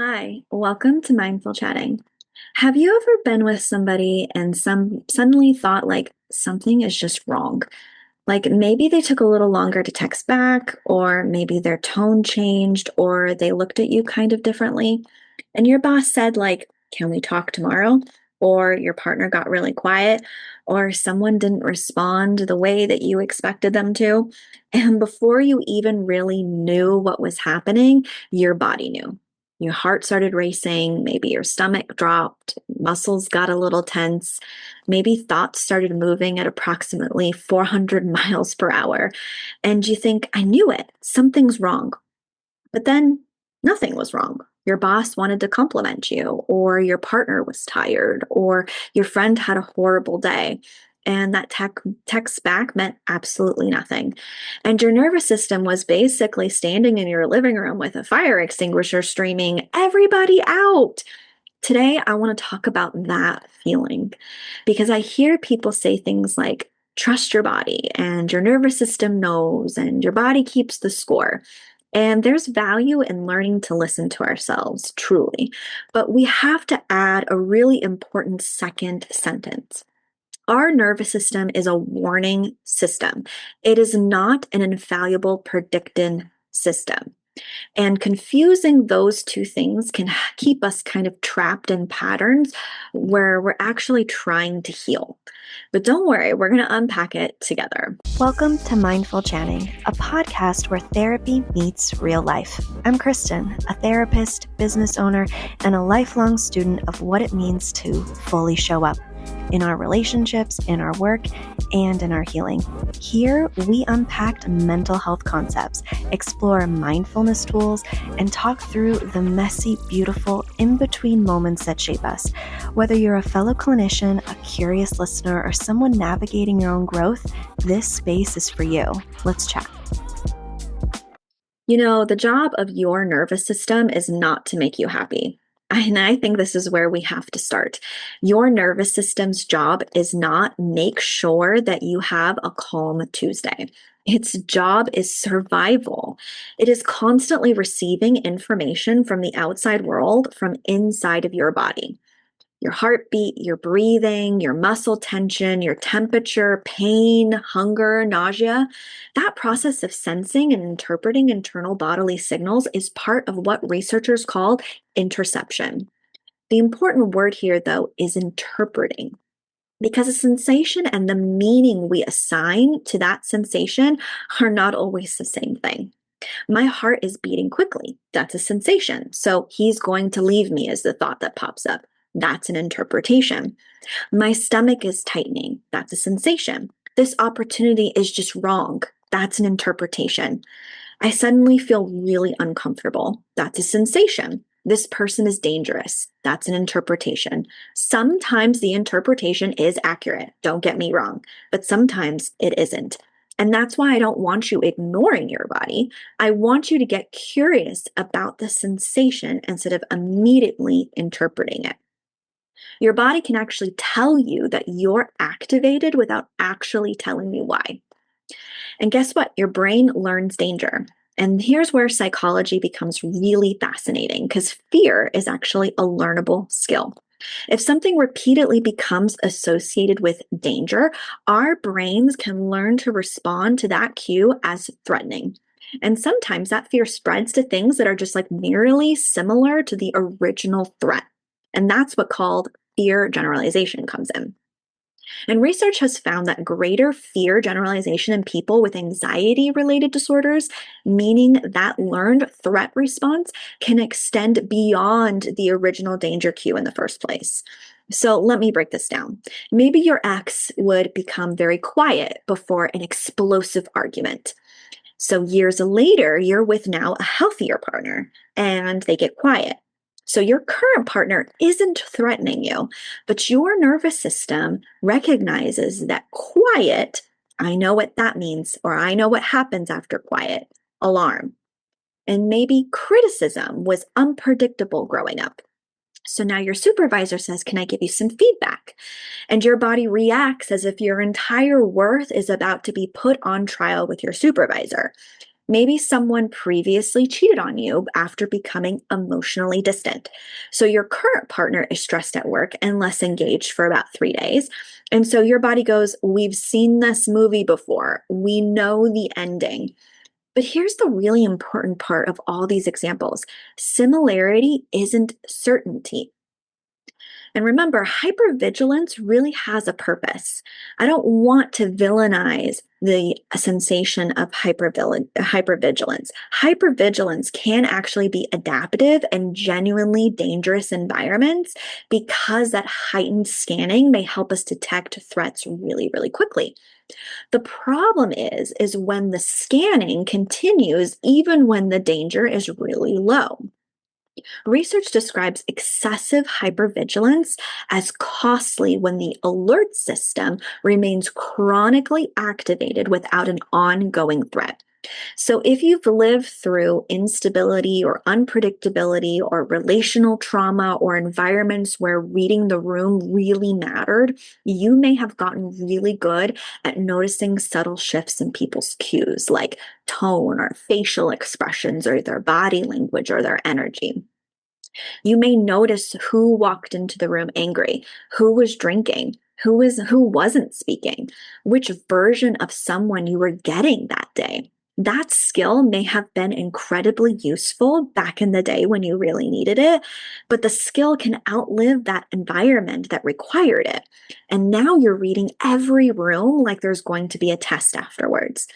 Hi, welcome to Mindful Chatting. Have you ever been with somebody and suddenly thought like something is just wrong? Like maybe they took a little longer to text back, or maybe their tone changed, or they looked at you kind of differently. And your boss said like, "Can we talk tomorrow?" Or your partner got really quiet, or someone didn't respond the way that you expected them to. And before you even really knew what was happening, your body knew. Your heart started racing, maybe your stomach dropped, muscles got a little tense, maybe thoughts started moving at approximately 400 miles per hour. And you think, I knew it, something's wrong. But then nothing was wrong. Your boss wanted to compliment you, or your partner was tired, or your friend had a horrible day. And that text back meant absolutely nothing. And your nervous system was basically standing in your living room with a fire extinguisher screaming, "Everybody out!" Today, I want to talk about that feeling because I hear people say things like, trust your body, and your nervous system knows, and your body keeps the score. And there's value in learning to listen to ourselves, truly. But we have to add a really important second sentence. Our nervous system is a warning system, it is not an infallible predicting system. And confusing those two things can keep us kind of trapped in patterns where we're actually trying to heal. But don't worry, we're going to unpack it together. Welcome to Mindful Chatting, a podcast where therapy meets real life. I'm Kristen, a therapist, business owner, and a lifelong student of what it means to fully show up in our relationships, in our work, and in our healing. Here, we unpacked mental health concepts, explore mindfulness tools, and talk through the messy, beautiful, in-between moments that shape us. Whether you're a fellow clinician, a curious listener, or someone navigating your own growth, this space is for you. Let's chat. You know, the job of your nervous system is not to make you happy. And I think this is where we have to start. Your nervous system's job is not make sure that you have a calm Tuesday. Its job is survival. It is constantly receiving information from the outside world from inside of your body. Your heartbeat, your breathing, your muscle tension, your temperature, pain, hunger, nausea. That process of sensing and interpreting internal bodily signals is part of what researchers call interoception. The important word here, though, is interpreting. Because a sensation and the meaning we assign to that sensation are not always the same thing. My heart is beating quickly. That's a sensation. So he's going to leave me is the thought that pops up. That's an interpretation. My stomach is tightening. That's a sensation. This opportunity is just wrong. That's an interpretation. I suddenly feel really uncomfortable. That's a sensation. This person is dangerous. That's an interpretation. Sometimes the interpretation is accurate. Don't get me wrong, but sometimes it isn't. And that's why I don't want you ignoring your body. I want you to get curious about the sensation instead of immediately interpreting it. Your body can actually tell you that you're activated without actually telling you why. And guess what? Your brain learns danger. And here's where psychology becomes really fascinating because fear is actually a learnable skill. If something repeatedly becomes associated with danger, our brains can learn to respond to that cue as threatening. And sometimes that fear spreads to things that are just like merely similar to the original threat. And that's what called fear generalization comes in. And research has found that greater fear generalization in people with anxiety related disorders, meaning that learned threat response, can extend beyond the original danger cue in the first place. So let me break this down. Maybe your ex would become very quiet before an explosive argument. So years later, you're with now a healthier partner and they get quiet. So your current partner isn't threatening you, but your nervous system recognizes that quiet, I know what that means, or I know what happens after quiet, alarm. And maybe criticism was unpredictable growing up. So now your supervisor says, "Can I give you some feedback?" And your body reacts as if your entire worth is about to be put on trial with your supervisor. Maybe someone previously cheated on you after becoming emotionally distant. So your current partner is stressed at work and less engaged for about 3 days. And so your body goes, we've seen this movie before. We know the ending. But here's the really important part of all these examples: similarity isn't certainty. And remember, hypervigilance really has a purpose. I don't want to villainize the sensation of hypervigilance. Hypervigilance can actually be adaptive and genuinely dangerous environments because that heightened scanning may help us detect threats really, really quickly. The problem is when the scanning continues even when the danger is really low. Research describes excessive hypervigilance as costly when the alert system remains chronically activated without an ongoing threat. So, if you've lived through instability or unpredictability or relational trauma or environments where reading the room really mattered, you may have gotten really good at noticing subtle shifts in people's cues, like tone or facial expressions or their body language or their energy. You may notice who walked into the room angry, who was drinking, who wasn't speaking, which version of someone you were getting that day. That skill may have been incredibly useful back in the day when you really needed it, but the skill can outlive that environment that required it. And now you're reading every room like there's going to be a test afterwards.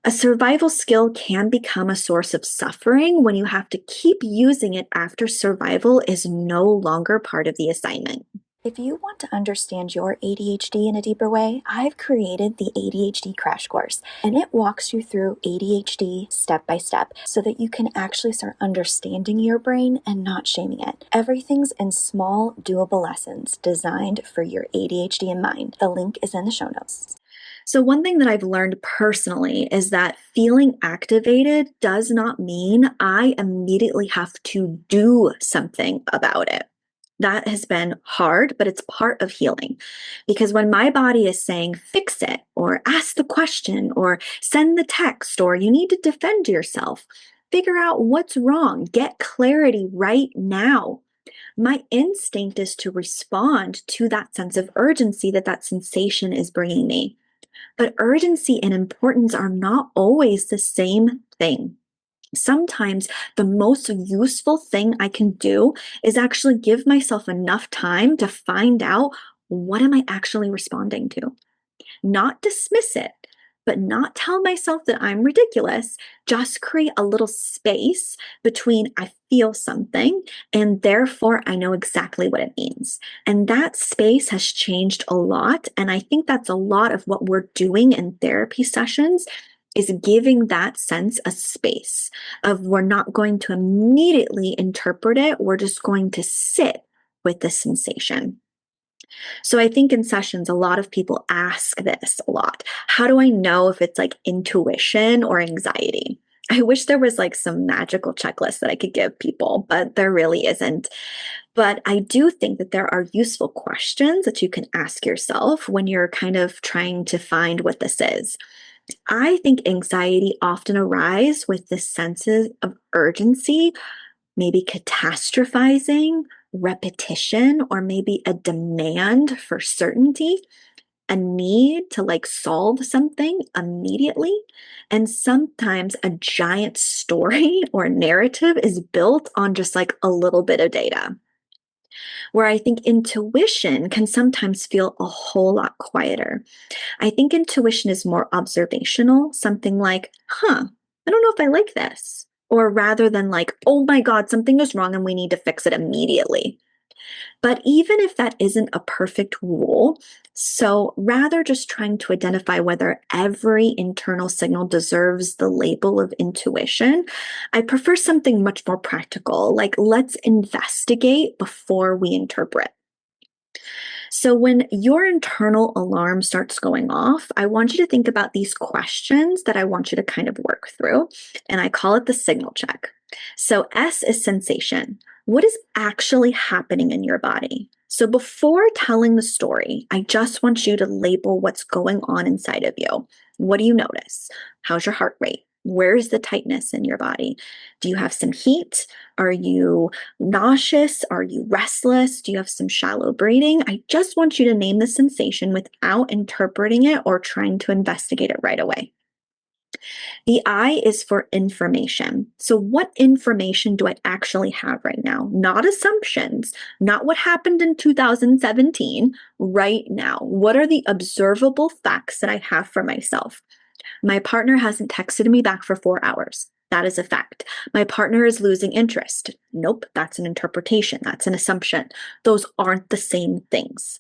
A survival skill can become a source of suffering when you have to keep using it after survival is no longer part of the assignment. If you want to understand your ADHD in a deeper way, I've created the ADHD Crash Course, and it walks you through ADHD step by step so that you can actually start understanding your brain and not shaming it. Everything's in small, doable lessons designed for your ADHD in mind. The link is in the show notes. So, one thing that I've learned personally is that feeling activated does not mean I immediately have to do something about it. That has been hard, but it's part of healing. Because when my body is saying, fix it, or ask the question, or send the text, or you need to defend yourself, figure out what's wrong, get clarity right now. My instinct is to respond to that sense of urgency that that sensation is bringing me. But urgency and importance are not always the same thing. Sometimes the most useful thing I can do is actually give myself enough time to find out, what am I actually responding to? Not dismiss it, but not tell myself that I'm ridiculous. Just create a little space between I feel something and therefore I know exactly what it means. And that space has changed a lot. And I think that's a lot of what we're doing in therapy sessions, is giving that sense a space of we're not going to immediately interpret it. We're just going to sit with the sensation. So I think in sessions, a lot of people ask this a lot. How do I know if it's like intuition or anxiety? I wish there was like some magical checklist that I could give people, but there really isn't. But I do think that there are useful questions that you can ask yourself when you're kind of trying to find what this is. I think anxiety often arises with this sense of urgency, maybe catastrophizing, repetition, or maybe a demand for certainty, a need to like solve something immediately. And sometimes a giant story or narrative is built on just like a little bit of data. Where I think intuition can sometimes feel a whole lot quieter. I think intuition is more observational, something like, I don't know if I like this. Or rather than like, oh my God, something is wrong and we need to fix it immediately. But even if that isn't a perfect rule, so rather just trying to identify whether every internal signal deserves the label of intuition, I prefer something much more practical, like let's investigate before we interpret. So, when your internal alarm starts going off, I want you to think about these questions that I want you to kind of work through. And I call it the signal check. So, S is sensation. What is actually happening in your body? So, before telling the story, I just want you to label what's going on inside of you. What do you notice? How's your heart rate? Where's the tightness in your body? Do you have some heat? Are you nauseous? Are you restless? Do you have some shallow breathing? I just want you to name the sensation without interpreting it or trying to investigate it right away. The I is for information. So, what information do I actually have right now? Not assumptions, not what happened in 2017, right now. What are the observable facts that I have for myself? My partner hasn't texted me back for 4 hours. That is a fact. My partner is losing interest. Nope, that's an interpretation. That's an assumption. Those aren't the same things.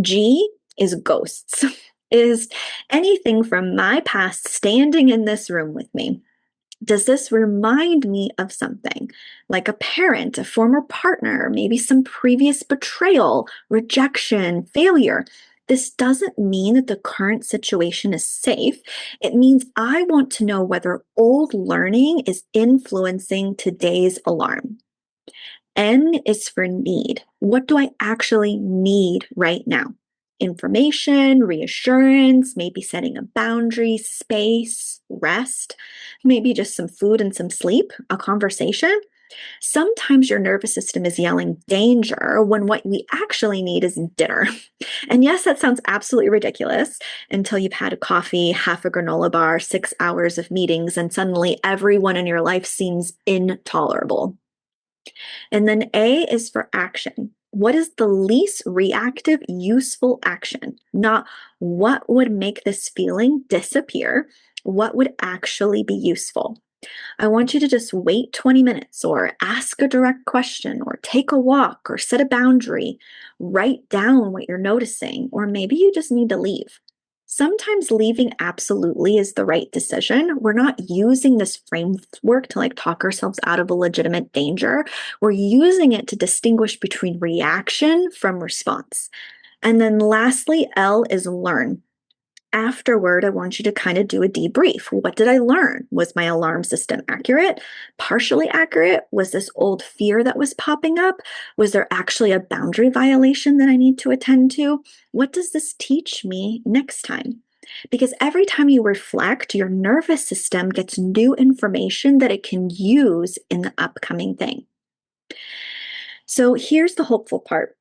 G is ghosts, is anything from my past standing in this room with me. Does this remind me of something like a parent, a former partner, maybe some previous betrayal, rejection, failure? This doesn't mean that the current situation is safe. It means I want to know whether old learning is influencing today's alarm. N is for need. What do I actually need right now? Information, reassurance, maybe setting a boundary, space, rest, maybe just some food and some sleep, a conversation. Sometimes your nervous system is yelling danger when what we actually need is dinner. And yes, that sounds absolutely ridiculous until you've had a coffee, half a granola bar, 6 hours of meetings, and suddenly everyone in your life seems intolerable. And then A is for action. What is the least reactive, useful action? Not what would make this feeling disappear, what would actually be useful. I want you to just wait 20 minutes or ask a direct question or take a walk or set a boundary. Write down what you're noticing, or maybe you just need to leave. Sometimes leaving absolutely is the right decision. We're not using this framework to talk ourselves out of a legitimate danger. We're using it to distinguish between reaction from response. And then lastly, L is learn. Afterward, I want you to kind of do a debrief. What did I learn? Was my alarm system accurate? Partially accurate? Was this old fear that was popping up? Was there actually a boundary violation that I need to attend to? What does this teach me next time? Because every time you reflect, your nervous system gets new information that it can use in the upcoming thing. So here's the hopeful part.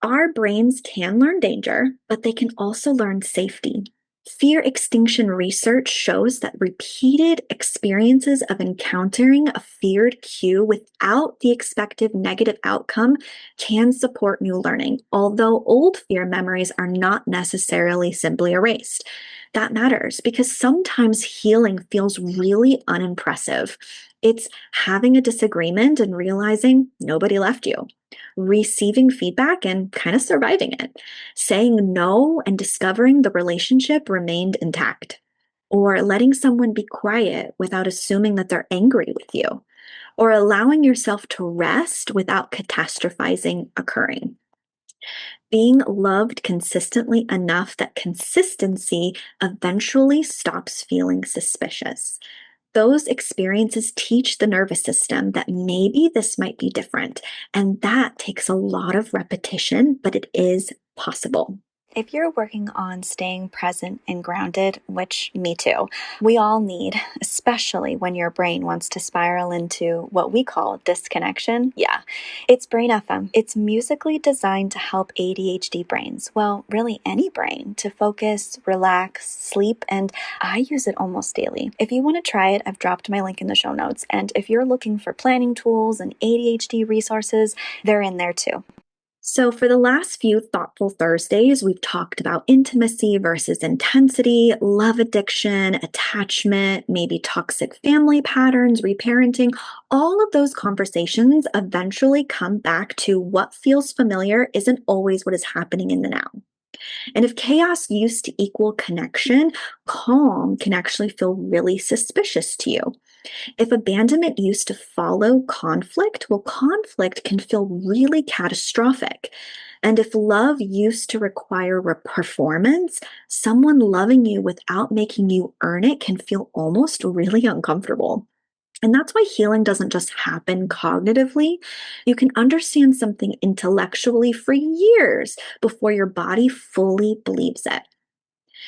Our brains can learn danger, but they can also learn safety. Fear extinction research shows that repeated experiences of encountering a feared cue without the expected negative outcome can support new learning, although old fear memories are not necessarily simply erased. That matters because sometimes healing feels really unimpressive. It's having a disagreement and realizing nobody left you, receiving feedback and kind of surviving it, saying no and discovering the relationship remained intact, or letting someone be quiet without assuming that they're angry with you, or allowing yourself to rest without catastrophizing occurring. Being loved consistently enough that consistency eventually stops feeling suspicious. Those experiences teach the nervous system that maybe this might be different. And that takes a lot of repetition, but it is possible. If you're working on staying present and grounded, which me too, we all need, especially when your brain wants to spiral into what we call disconnection. Yeah, it's Brain FM. It's musically designed to help ADHD brains, well, really any brain, to focus, relax, sleep, and I use it almost daily. If you want to try it, I've dropped my link in the show notes. And if you're looking for planning tools and ADHD resources, they're in there too. So, for the last few Thoughtful Thursdays, we've talked about intimacy versus intensity, love addiction, attachment, maybe toxic family patterns, reparenting. All of those conversations eventually come back to what feels familiar isn't always what is happening in the now. And if chaos used to equal connection, calm can actually feel really suspicious to you. If abandonment used to follow conflict, well, conflict can feel really catastrophic. And if love used to require performance, someone loving you without making you earn it can feel almost really uncomfortable. And that's why healing doesn't just happen cognitively. You can understand something intellectually for years before your body fully believes it.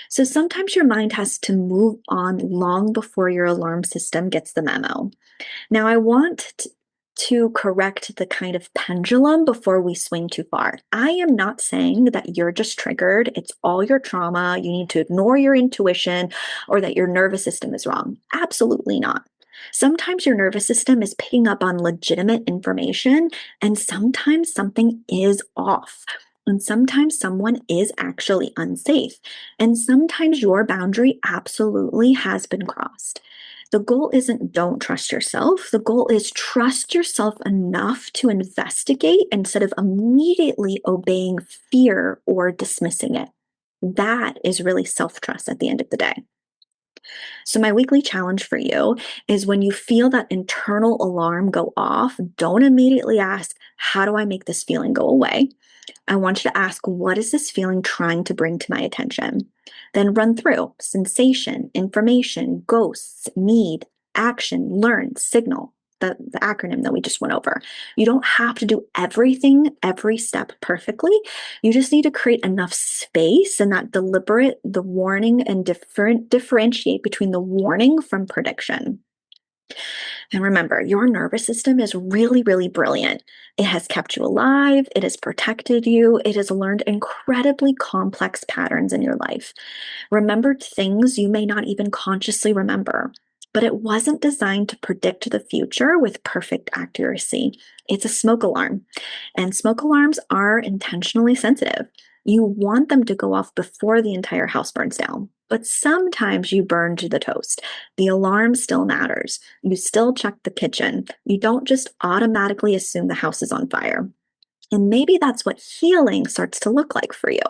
So sometimes your mind has to move on long before your alarm system gets the memo. Now, I want to correct the kind of pendulum before we swing too far. I am not saying that you're just triggered, it's all your trauma, you need to ignore your intuition, or that your nervous system is wrong. Absolutely not. Sometimes your nervous system is picking up on legitimate information, and sometimes something is off. And sometimes someone is actually unsafe. And sometimes your boundary absolutely has been crossed. The goal isn't don't trust yourself. The goal is trust yourself enough to investigate instead of immediately obeying fear or dismissing it. That is really self trust at the end of the day. So, my weekly challenge for you is when you feel that internal alarm go off, don't immediately ask, how do I make this feeling go away? I want you to ask, what is this feeling trying to bring to my attention? Then run through sensation, information, ghosts, need, action, learn, signal, the acronym that we just went over. You don't have to do everything, every step perfectly. You just need to create enough space and that deliberate, the warning, and differentiate between the warning from prediction. And remember, your nervous system is really, really brilliant. It has kept you alive, it has protected you, it has learned incredibly complex patterns in your life, remembered things you may not even consciously remember. But it wasn't designed to predict the future with perfect accuracy. It's a smoke alarm, and smoke alarms are intentionally sensitive. You want them to go off before the entire house burns down. But sometimes you burn to the toast. The alarm still matters. You still check the kitchen. You don't just automatically assume the house is on fire. And maybe that's what healing starts to look like for you.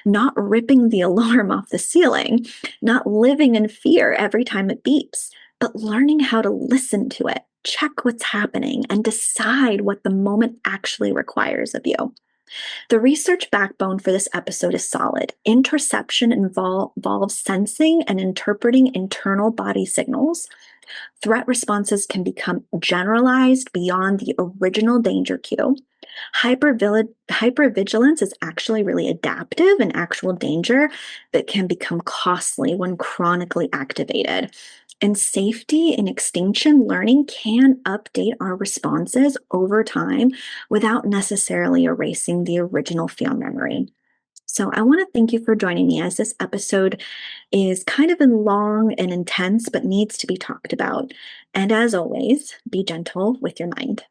Not ripping the alarm off the ceiling, not living in fear every time it beeps, but learning how to listen to it, check what's happening, and decide what the moment actually requires of you. The research backbone for this episode is solid. Interoception involves sensing and interpreting internal body signals. Threat responses can become generalized beyond the original danger cue. Hypervigilance is actually really adaptive in actual danger, but can become costly when chronically activated. And safety and extinction learning can update our responses over time without necessarily erasing the original fear memory. So, I want to thank you for joining me as this episode is kind of long and intense, but needs to be talked about. And as always, be gentle with your mind.